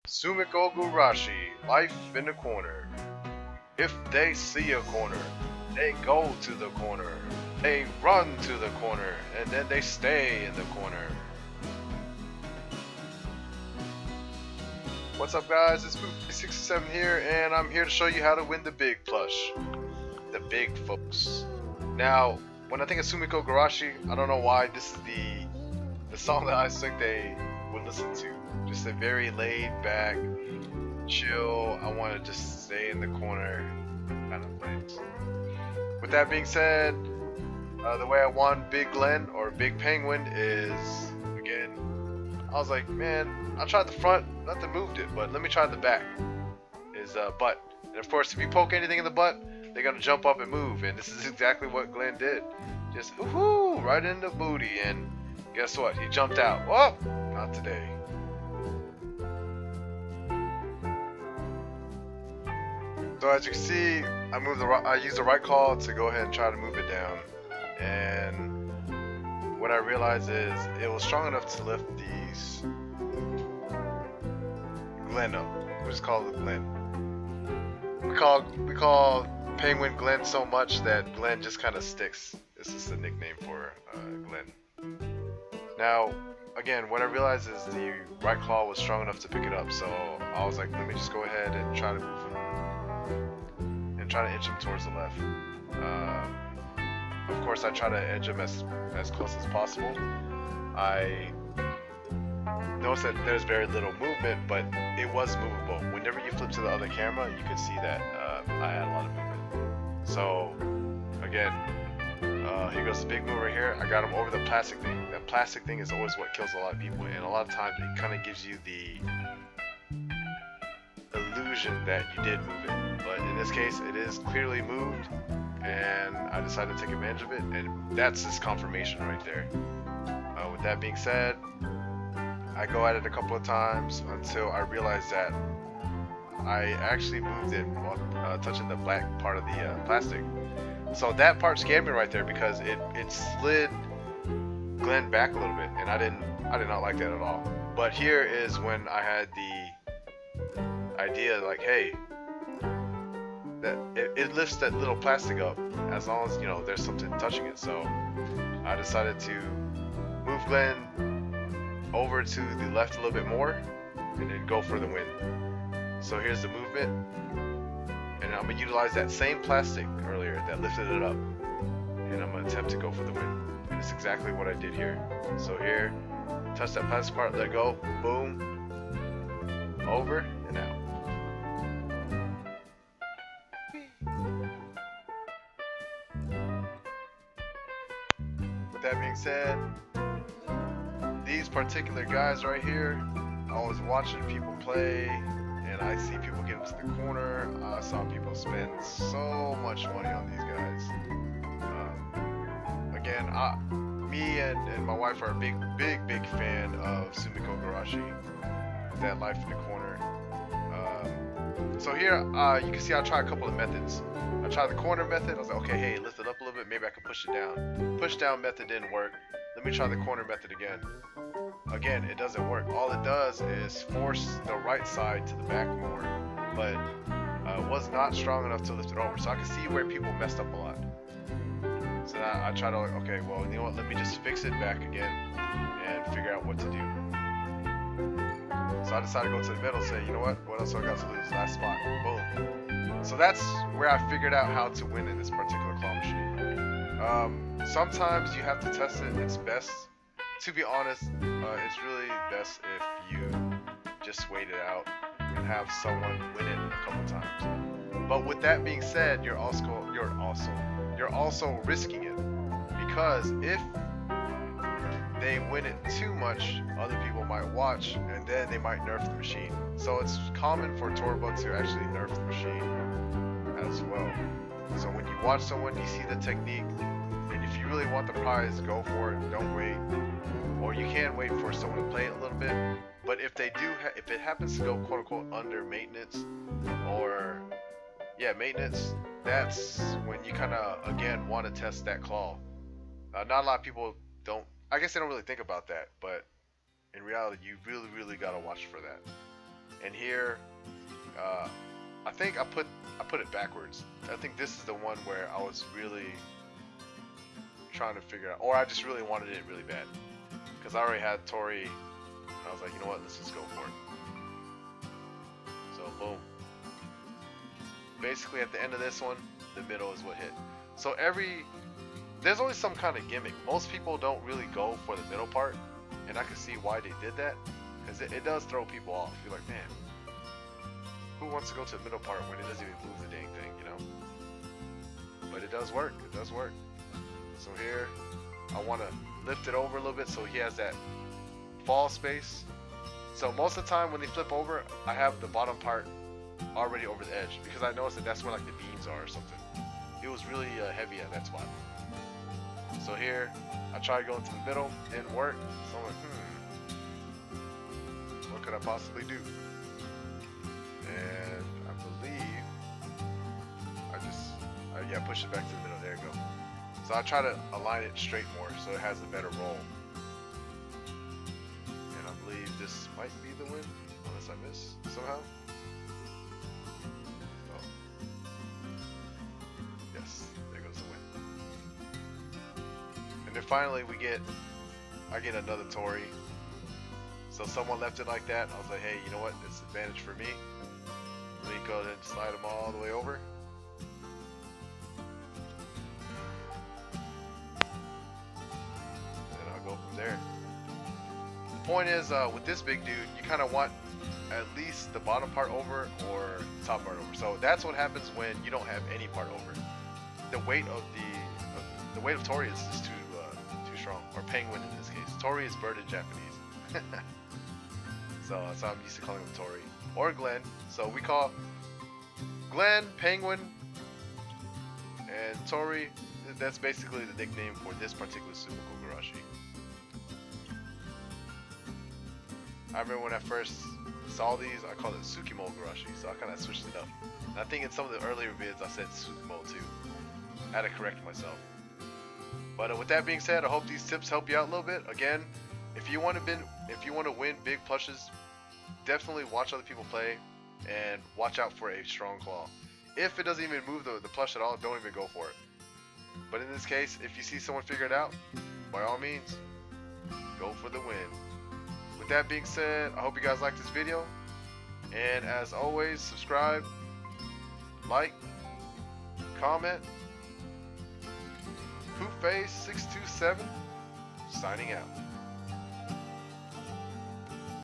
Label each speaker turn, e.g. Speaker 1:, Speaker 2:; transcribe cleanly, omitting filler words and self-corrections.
Speaker 1: Sumikko gurashi, life in the corner. If they see a corner, they go to the corner. They run to the corner, and then they stay in the corner. What's up guys, it's Poop67 here, and I'm here to show you how to win the big plush. The big folks. Now, when I think of Sumikko gurashi, I don't know why this is the song that I think they would listen to. Just a very laid back, chill, I want to just stay in the corner kind of place. With that being said, the way I won Big Glen or Big Penguin is, again, I was like, man, I tried the front, nothing moved it, but let me try the back. Is butt. And of course, if you poke anything in the butt, they're gonna jump up and move, and this is exactly what Glen did. Just woohoo, right in the booty, and guess what? He jumped out. Whoa, not today. So as you can see, I used the right claw to go ahead and try to move it down, and what I realized is it was strong enough to lift these Glen up. We'll just call it Glen. We call Penguin Glen so much that Glen just kind of sticks. This is the nickname for Glen. Now, again, what I realized is the right claw was strong enough to pick it up, so I was like, let me just go ahead and try to move him and try to inch him towards the left. Of course, I try to edge him as close as possible. I noticed that there's very little movement, but it was movable. Whenever you flip to the other camera, you can see that I had a lot of movement. So, again, here goes the big move right here. I got him over the plastic thing. That plastic thing is always what kills a lot of people, and a lot of times it kind of gives you the illusion that you did move it. But in this case, it is clearly moved, and I decided to take advantage of it, and that's this confirmation right there. With that being said, I go at it a couple of times until I realize that I actually moved it while touching the black part of the plastic. So that part scared me right there because it slid Glen back a little bit, and I did not like that at all. But here is when I had the idea, like, hey, that it lifts that little plastic up as long as, you know, there's something touching it. So I decided to move Glen over to the left a little bit more and then go for the win. So here's the movement, and I'm gonna utilize that same plastic earlier that lifted it up, and I'm gonna attempt to go for the win. And it's exactly what I did here. So here, touch that plastic part, let go, boom, over and out. With that being said, these particular guys right here, I was watching people play, and I see people get into the corner. I saw people spend so much money on these guys. Again, me and my wife are a big fan of Sumikko gurashi, that life in the corner. So here, you can see I tried a couple of methods. I tried the corner method. I was like, okay, hey, lift it up a little bit, maybe I can push it down. Push down method didn't work. Let me try the corner method again. Again, it doesn't work. All it does is force the right side to the back more, but was not strong enough to lift it over. So I can see where people messed up a lot. So now I try to, like, okay, well, you know what, let me just fix it back again and figure out what to do. So I decided to go to the middle and say, you know what else I got to lose? Last spot. Boom. So that's where I figured out how to win in this particular claw machine. Sometimes you have to test it. It's best, to be honest, it's really best if you just wait it out and have someone win it a couple times. But with that being said, you're also risking it, because if they win it too much, other people might watch, and then they might nerf the machine. So it's common for Toreba to actually nerf the machine as well. So when you watch someone, you see the technique, and if you really want the prize, go for it. Don't wait, or you can wait for someone to play it a little bit. But if they do, if it happens to go quote unquote under maintenance, or maintenance, that's when you kind of again want to test that claw. Not a lot of people don't. I guess they don't really think about that, but in reality, you really gotta watch for that. And here, I think I put it backwards. I think this is the one where I was really trying to figure out, or I just really wanted it really bad, because I already had Tori. I was like, you know what, let's just go for it. So boom. Basically at the end of this one, the middle is what hit. So there's always some kind of gimmick. Most people don't really go for the middle part, and I can see why they did that, because it does throw people off. You're like, man, who wants to go to the middle part when it doesn't even move the dang thing, you know? But it does work. It does work. So here, I want to lift it over a little bit so he has that fall space. So most of the time when they flip over, I have the bottom part already over the edge, because I noticed that that's where like the beams are or something. It was really heavy at that spot. So here, I tried going to the middle, didn't work. So I'm like, what could I possibly do? And I believe I push it back to the middle. There you go. So I try to align it straight more so it has a better roll. And I believe this might be the win, unless I miss somehow. Oh. Yes, there goes the win. And then finally I get another Tori. So someone left it like that. I was like, hey, you know what? It's an advantage for me. Let me go ahead and slide them all the way over. And I'll go from there. The point is, with this big dude, you kind of want at least the bottom part over or the top part over. So that's what happens when you don't have any part over. The weight of the weight of Tori is just too strong, or penguin in this case. Tori is bird in Japanese. So I'm used to calling him Tori or Glenn. So we call Glenn Penguin and Tori. That's basically the nickname for this particular Sumikko gurashi. I remember when I first saw these, I called it Tsukimo gurashi, so I kind of switched it up. And I think in some of the earlier vids I said Tsukimo too. I had to correct myself. But with that being said, I hope these tips help you out a little bit. Again, if you want to win big plushes, definitely watch other people play and watch out for a strong claw. If it doesn't even move the plush at all, don't even go for it. But in this case, if you see someone figure it out, by all means, go for the win. With that being said, I hope you guys liked this video. And as always, subscribe, like, comment. Poopface627 signing out.